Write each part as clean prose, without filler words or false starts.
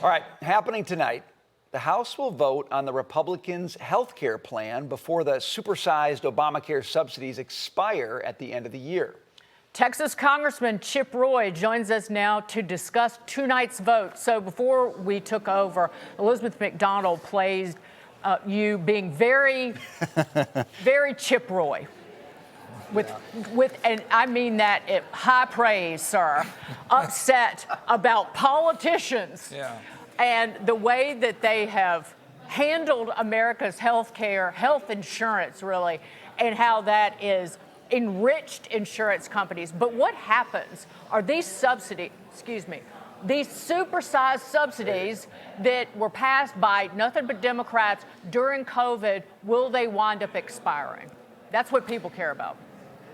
All right, happening tonight, the House will vote on the Republicans' health care plan before the supersized Obamacare subsidies expire at the end of the year. Texas Congressman Chip Roy joins us now to discuss tonight's vote. So before we took over, Elizabeth McDonald plays you being very, very Chip Roy. And I mean that in high praise, sir, upset about politicians and the way that they have handled America's health care, health insurance, really, and how that is enriched insurance companies. But what happens are these these supersized subsidies that were passed by nothing but Democrats during COVID, will they wind up expiring? That's what people care about.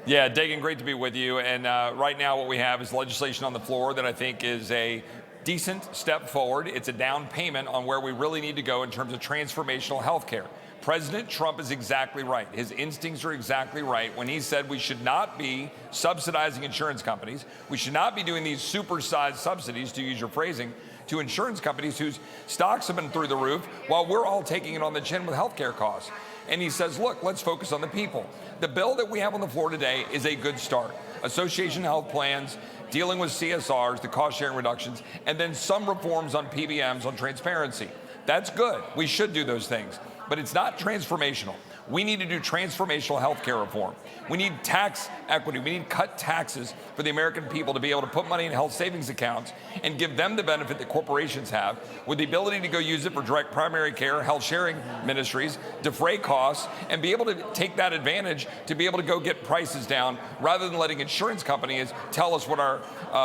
Yeah, Dagan, great to be with you. And right now what we have is legislation on the floor that I think is a decent step forward. It's a down payment on where we really need to go in terms of transformational health care. President Trump is exactly right. His instincts are exactly right when he said we should not be subsidizing insurance companies. We should not be doing these supersized subsidies, to use your phrasing, to insurance companies whose stocks have been through the roof while we're all taking it on the chin with healthcare costs. And he says, look, let's focus on the people. The bill that we have on the floor today is a good start. Association health plans, dealing with CSRs, the cost sharing reductions, and then some reforms on PBMs, on transparency. That's good. We should do those things. But it's not transformational. We need to do transformational health care reform. We need tax equity. We need cut taxes for the American people to be able to put money in health savings accounts and give them the benefit that corporations have, with the ability to go use it for direct primary care, health sharing ministries, defray costs, and be able to take that advantage to be able to go get prices down rather than letting insurance companies tell us what our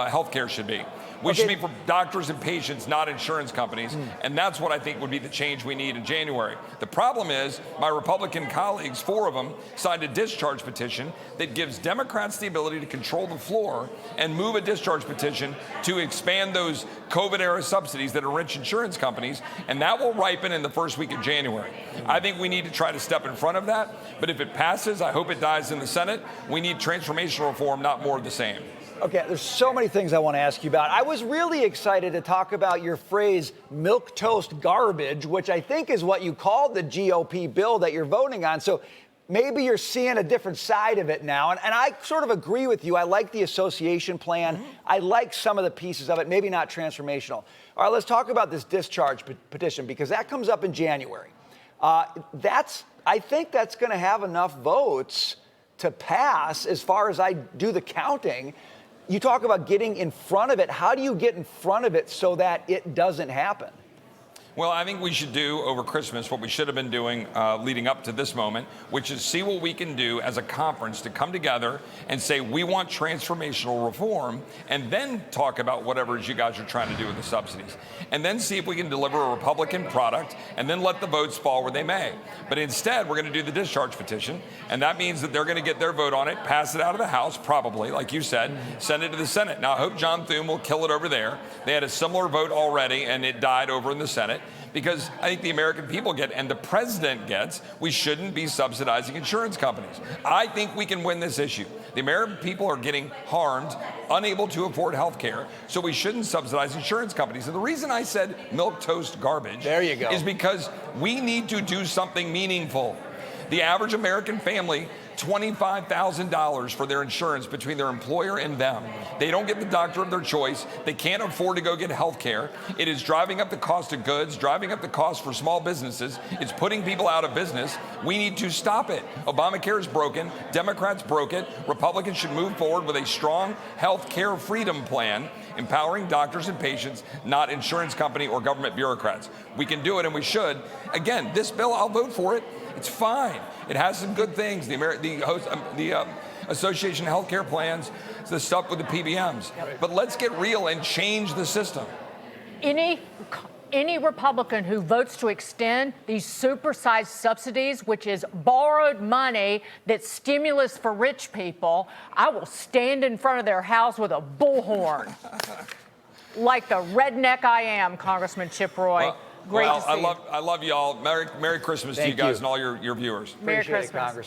health care should be. We should be for doctors and patients, not insurance companies. And that's what I think would be the change we need in January. The problem is my Republican colleagues, 4 of them, signed a discharge petition that gives Democrats the ability to control the floor and move a discharge petition to expand those COVID-era subsidies that enrich insurance companies. And that will ripen in the first week of January. I think we need to try to step in front of that. But if it passes, I hope it dies in the Senate. We need transformational reform, not more of the same. Okay, there's so many things I want to ask you about. I was really excited to talk about your phrase, milquetoast garbage, which I think is what you called the GOP bill that you're voting on. So maybe you're seeing a different side of it now. And I sort of agree with you. I like the association plan. I like some of the pieces of it, maybe not transformational. All right, let's talk about this discharge petition, because that comes up in January. I think that's going to have enough votes to pass as far as I do the counting. You talk about getting in front of it. How do you get in front of it so that it doesn't happen? Well, I think we should do over Christmas what we should have been doing leading up to this moment, which is see what we can do as a conference to come together and say we want transformational reform, and then talk about whatever it is you guys are trying to do with the subsidies. And then see if we can deliver a Republican product and then let the votes fall where they may. But instead, we're going to do the discharge petition, and that means that they're going to get their vote on it, pass it out of the House, probably, like you said, send it to the Senate. Now, I hope John Thune will kill it over there. They had a similar vote already, and it died over in the Senate. Because I think the American people get, and the president gets, we shouldn't be subsidizing insurance companies. I think we can win this issue. The American people are getting harmed, unable to afford health care, so we shouldn't subsidize insurance companies. And the reason I said milquetoast garbage is because we need to do something meaningful. The average American family, $25,000 for their insurance between their employer and them. They don't get the doctor of their choice. They can't afford to go get health care. It is driving up the cost of goods, driving up the cost for small businesses. It's putting people out of business. We need to stop it. Obamacare is broken. Democrats broke it. Republicans should move forward with a strong health care freedom plan, empowering doctors and patients, not insurance company or government bureaucrats. We can do it, and we should. Again, this bill, I'll vote for it. It's fine. It has some good things. The association healthcare plans, the stuff with the PBMs. But let's get real and change the system. Any Republican who votes to extend these supersized subsidies, which is borrowed money that's stimulus for rich people, I will stand in front of their house with a bullhorn. Like the redneck I am, Congressman Chip Roy. Great to see you. I love y'all. Merry Christmas to you guys and all your viewers. Merry Christmas. Congressman.